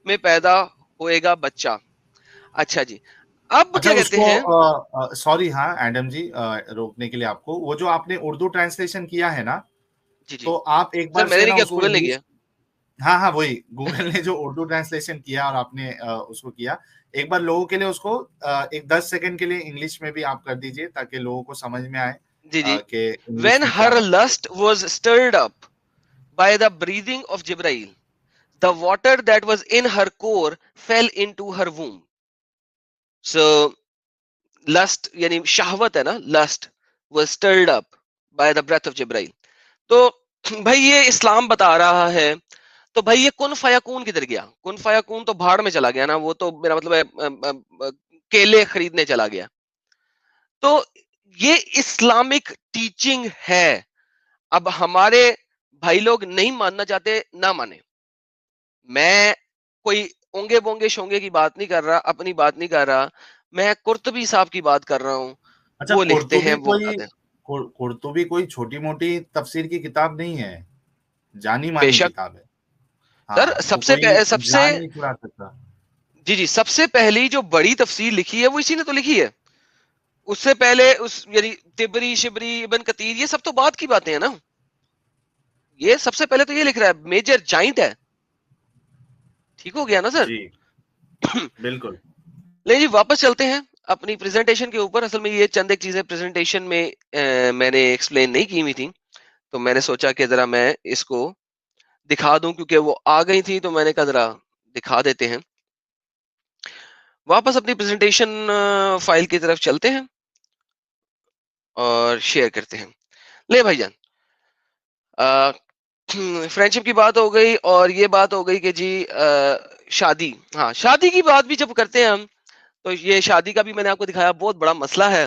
میں پیدا ہوئے گا بچہ. اچھا جی, اب اچھا کیا اس کہتے کو ہیں, سوری ہاں ایڈم جی روکنے کے لیے آپ کو, وہ جو آپ نے اردو ٹرانسلیشن کیا ہے نا, جی جی تو آپ ایک سر بار میں نے سے نہیں نا کیا, اس کو گوگل نے انگلش, کیا. ہاں وہی گوگل نے جو اردو ٹرانسلیشن کیا اور آپ نے اس کو کیا, ایک بار لوگوں کے لیے اس کو ایک 10 سیکنڈ کے لیے انگلش میں بھی آپ کر دیجئے تاکہ لوگوں کو سمجھ میں آئے جی جی, کہ انگلش when میں کیا her مطلب ہے. lust was stirred up by the breathing of Jibrail, the water that was in her core fell into her womb. So lust یعنی شہوت ہے نا, lust was stirred up by the breath of Jibrail. تو بھائی یہ اسلام بتا رہا ہے, تو بھائی یہ کن فیکون کدھر گیا؟ کن فیکون تو بھاڑ میں چلا گیا نا, وہ تو میرا مطلب ہے کیلے خریدنے چلا گیا. تو یہ اسلامک ٹیچنگ ہے. اب ہمارے بھائی لوگ نہیں ماننا چاہتے, نہ مانے. میں کوئی اونگے بونگے شونگے کی بات نہیں کر رہا, اپنی بات نہیں کر رہا, میں قرطبی صاحب کی بات کر رہا ہوں. اچھا وہ لکھتے ہیں, وہ بتاتے ہیں. قرطبی کوئی چھوٹی موٹی تفسیر کی کتاب نہیں ہے, جانی بے مانی شک کتاب ہے. سر, ہاں تو سب سے کوئی سب سے جان نہیں چھڑا سکتا. جی سب سے پہلی جو بڑی تفسیر لکھی ہے وہ اسی نے تو لکھی ہے. اس سے پہلے اس یعنی تبری شبری ابن کثیر یہ سب تو بعد کی باتیں ہیں نا. یہ سب سے پہلے تو یہ لکھ رہا ہے, میجر جائنٹ ہے. ٹھیک ہو گیا نا سر؟ جی بالکل. لے جی واپس چلتے ہیں اپنی پریزنٹیشن کے اوپر. اصل میں یہ چند ایک چیزیں پریزنٹیشن میں میں نے ایکسپلین نہیں کی ہوئی تھی, تو میں نے سوچا کہ ذرا میں اس کو دکھا دوں, کیونکہ وہ آ گئی تھی تو میں نے کہا ذرا دکھا دیتے ہیں. واپس اپنی پریزنٹیشن فائل کی طرف چلتے ہیں اور شیئر کرتے ہیں. لے بھائی جان, فرینڈشپ کی بات ہو گئی اور یہ بات ہو گئی کہ جی شادی. ہاں شادی کی بات بھی جب کرتے ہیں ہم, تو یہ شادی کا بھی میں نے آپ کو دکھایا بہت بڑا مسئلہ ہے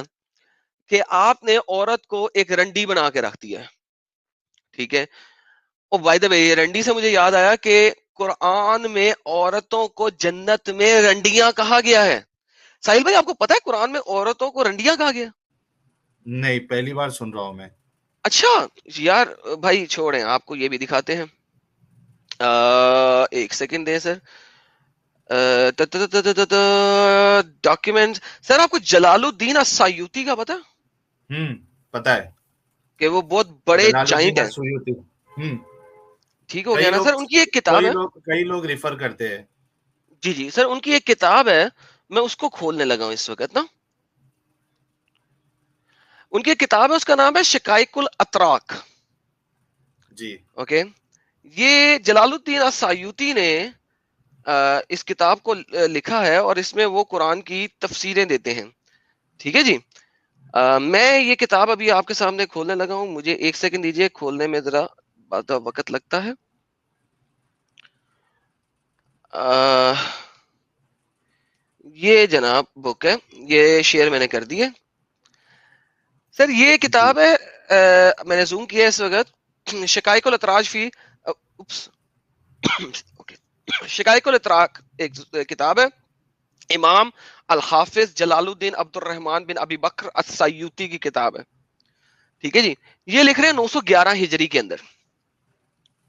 کہ آپ نے عورت کو ایک رنڈی بنا کے رکھ دیا ہے. ٹھیک ہے, اور بائی دا وے یہ رنڈی سے مجھے یاد آیا کہ قرآن میں عورتوں کو جنت میں رنڈیاں کہا گیا ہے. ساحل بھائی آپ کو پتا ہے قرآن میں عورتوں کو رنڈیاں کہا گیا؟ نہیں, پہلی بار سن رہا ہوں میں. اچھا یار بھائی چھوڑیں, آپ کو یہ بھی دکھاتے ہیں. ایک سیکنڈ دیں سر. ڈاکیومنٹ سر, آپ کو جلال الدین السیوطی کا پتا پتا ہے کہ وہ بہت بڑے جلال جائنٹ الدین ہیں. السیوطی. ٹھیک ہو گیا نا سر. ان کی ایک کتاب ہے, کئی لوگ ریفر کرتے ہیں. جی جی سر, ان کی ایک کتاب ہے, میں اس کو کھولنے لگا ہوں اس وقت نا. ان کی ایک کتاب ہے, اس کا نام ہے شقائق الاتراک. جی اوکے, یہ جلال الدین السیوطی نے اس کتاب کو لکھا ہے, اور اس میں وہ قرآن کی تفسیریں دیتے ہیں. ٹھیک ہے جی. میں یہ کتاب ابھی آپ کے سامنے کھولنے لگا ہوں, مجھے ایک سیکنڈ دیجیے, کھولنے میں ذرا وقت لگتا ہے. یہ جناب بک ہے, یہ شیئر میں نے کر دی ہے سر. یہ جی کتاب ہے, میں نے زوم کیا اس وقت, شقائق الاتراج فی شقائق الاتراک ایک کتاب ہے, امام الحافظ جلال الدین عبد الرحمن بن ابی بکر السیوطی کی کتاب ہے. ٹھیک ہے جی. یہ لکھ رہے ہیں 911 ہجری کے اندر.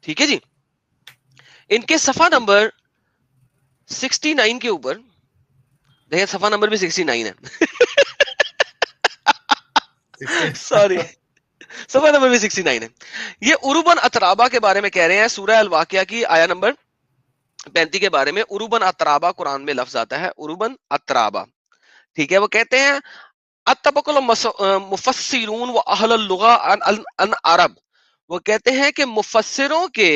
ٹھیک ہے جی. ان کے صفحہ نمبر 69 کے اوپر دیکھیں, صفحہ نمبر بھی 69 ہے. سوری, صفحہ نمبر بھی 69 ہے. یہ عروبن اترابا کے بارے میں کہہ رہے ہیں, سورہ الواقعہ کی آیا نمبر 35 کے بارے میں. عروبن اترابا قرآن میں لفظ آتا ہے, عروبن اترابا. ٹھیک ہے. وہ کہتے ہیں اتبق المفسرون و اہل اللغہ ان عرب. وہ کہتے ہیں کہ مفسروں کے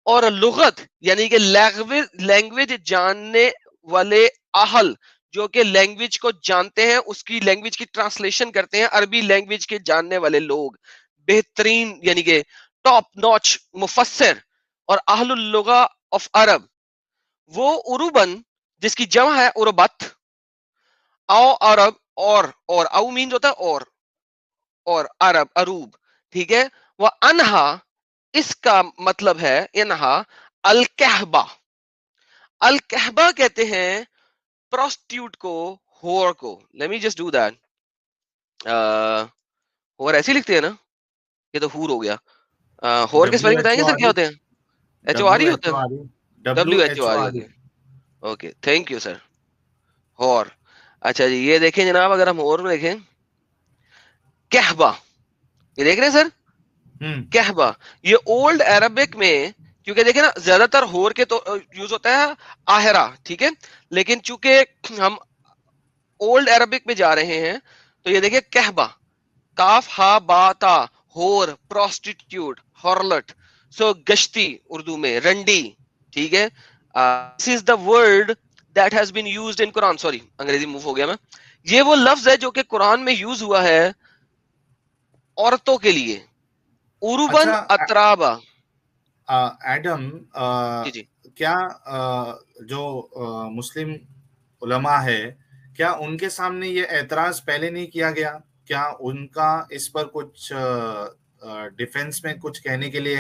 اور لغت یعنی کہ لینگویج جاننے والے اہل, جو کہ لینگویج کو جانتے ہیں, اس کی لینگویج کی ٹرانسلیشن کرتے ہیں, عربی لینگویج کے جاننے والے لوگ, بہترین یعنی کہ ٹاپ نوچ مفسر اور اہل اللغہ آف عرب, وہ عروبن جس کی جمع ہے عربت, او عرب اور او مینز ہوتا ہے اور عرب عروب. ٹھیک ہے. وہ انہا, اس کا مطلب ہے انہا الکہبہ. الکہبہ کہتے ہیں پروسٹیوٹ کو, ہور کو. Let me just do that. ہور ایسے لکھتے ہیں نا, یہ تو ہور ہو گیا. ہور کے سپیلنگ بتائیں گے سر کیا ہوتے ہیں؟ ایچ او آر ای ہوتا ہے, W H O R E ہوتے ہیں. Okay, thank you sir. ہور. اچھا جی, یہ دیکھیں جناب, اگر ہم اور دیکھیں کہبہ, یہ دیکھ رہے ہیں سر, کہبہ, یہ اولڈ عربک میں, کیونکہ دیکھیں نا زیادہ تر ہور کے تو یوز ہوتا ہے آہرا. ٹھیک ہے. لیکن چونکہ ہم اولڈ عربک میں جا رہے ہیں, تو یہ دیکھیں کہبہ, کاف ہا با تا, ہور, پروسٹیٹیوٹ, ہورلٹ. سو گشتی اردو میں رنڈی. ٹھیک ہے. this is the word that has been used in Quran. sorry, انگریزی موو ہو گیا میں. یہ وہ لفظ ہے جو کہ قرآن میں یوز ہوا ہے عورتوں کے لیے, عروبن اترابا. ایڈم, جی جی. کیا جو مسلم علماء ہے, کیا ان کے سامنے یہ اعتراض پہلے نہیں کیا گیا؟ کیا ان کا اس پر کچھ ڈیفense میں کچھ کہنے کے لیے